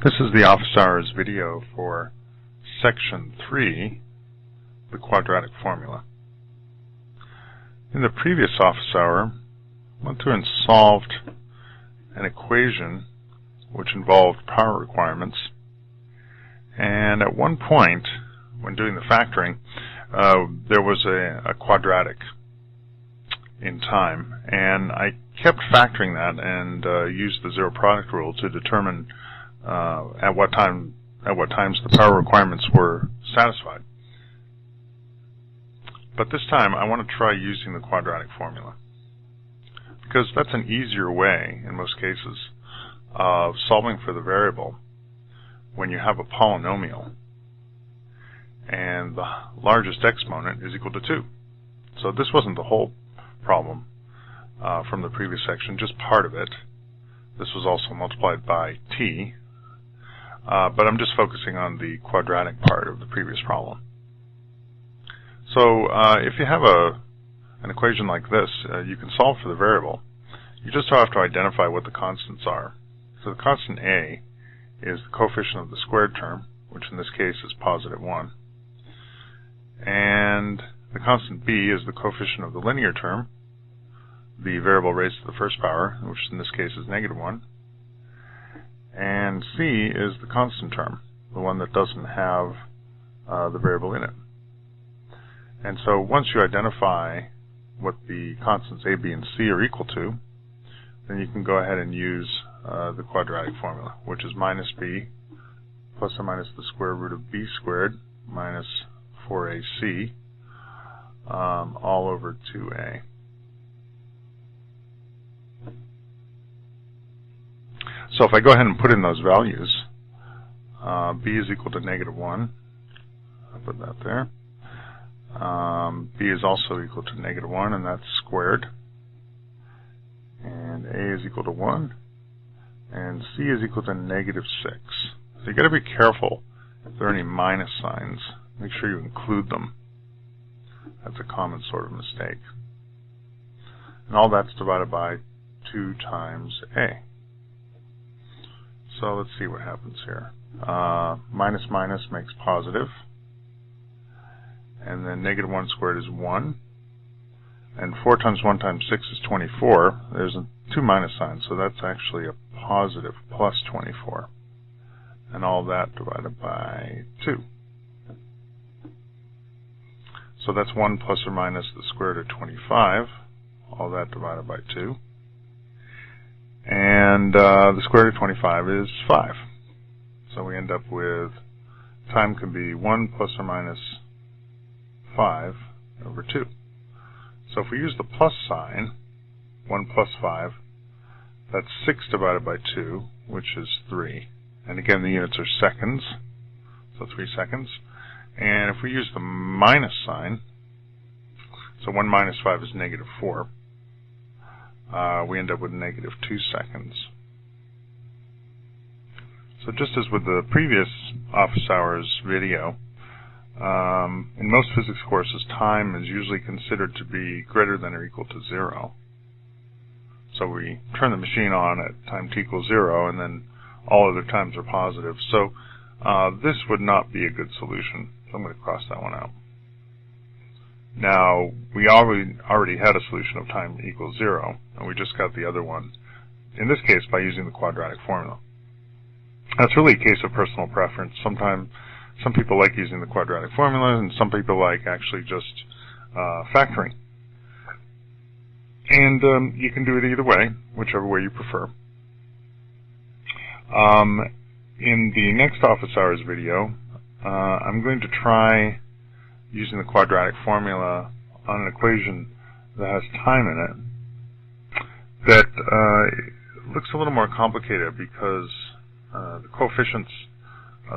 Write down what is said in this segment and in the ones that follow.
This is the office hours video for section 3, the quadratic formula. In the previous office hour, I went through and solved an equation which involved power requirements, and at one point when doing the factoring there was a quadratic in time, and I kept factoring that and used the zero product rule to determine at what times the power requirements were satisfied. But this time I want to try using the quadratic formula, because that's an easier way in most cases of solving for the variable when you have a polynomial and the largest exponent is equal to 2. So this wasn't the whole problem from the previous section, just part of it. This was also multiplied by t, but I'm just focusing on the quadratic part of the previous problem. So if you have an equation like this, you can solve for the variable. You just have to identify what the constants are. So the constant a is the coefficient of the squared term, which in this case is positive 1. And the constant b is the coefficient of the linear term, the variable raised to the first power, which in this case is negative 1. And c is the constant term, the one that doesn't have the variable in it. And so once you identify what the constants a, b, and c are equal to, then you can go ahead and use the quadratic formula, which is minus b plus or minus the square root of b squared minus 4ac all over 2a. So if I go ahead and put in those values, b is equal to negative 1. I'll put that there. B is also equal to negative 1, and that's squared. And a is equal to 1. And c is equal to negative 6. So you've got to be careful if there are any minus signs. Make sure you include them. That's a common sort of mistake. And all that's divided by 2 times a. So let's see what happens here. Minus minus makes positive. And then negative 1 squared is 1. And 4 times 1 times 6 is 24. There's 2 minus signs, so that's actually a positive plus 24. And all that divided by 2. So that's 1 plus or minus the square root of 25. All that divided by 2. And the square root of 25 is 5. So we end up with time can be 1 plus or minus 5 over 2. So if we use the plus sign, 1 plus 5, that's 6 divided by 2, which is 3. And again, the units are seconds, so 3 seconds. And if we use the minus sign, so 1 minus 5 is negative 4, we end up with negative 2 seconds. So just as with the previous office hours video, in most physics courses, time is usually considered to be greater than or equal to 0. So we turn the machine on at time t equals 0, and then all other times are positive. So this would not be a good solution. So I'm going to cross that one out. Now, we already had a solution of time equals 0, and we just got the other one, in this case, by using the quadratic formula. That's really a case of personal preference. Sometimes some people like using the quadratic formula, and some people like actually just factoring. And you can do it either way, whichever way you prefer. In the next office hours video, I'm going to try using the quadratic formula on an equation that has time in it that looks a little more complicated, because the coefficients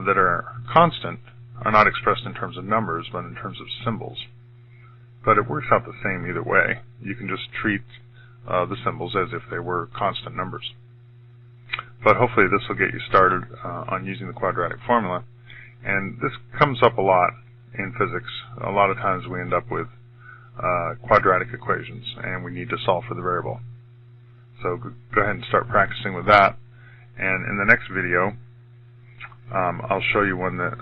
that are constant are not expressed in terms of numbers, but in terms of symbols. But it works out the same either way. You can just treat the symbols as if they were constant numbers. But hopefully this will get you started on using the quadratic formula. And this comes up a lot in physics. A lot of times we end up with quadratic equations, and we need to solve for the variable. So go ahead and start practicing with that. And in the next video, I'll show you one that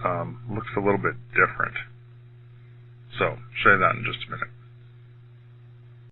looks a little bit different. So, show you that in just a minute.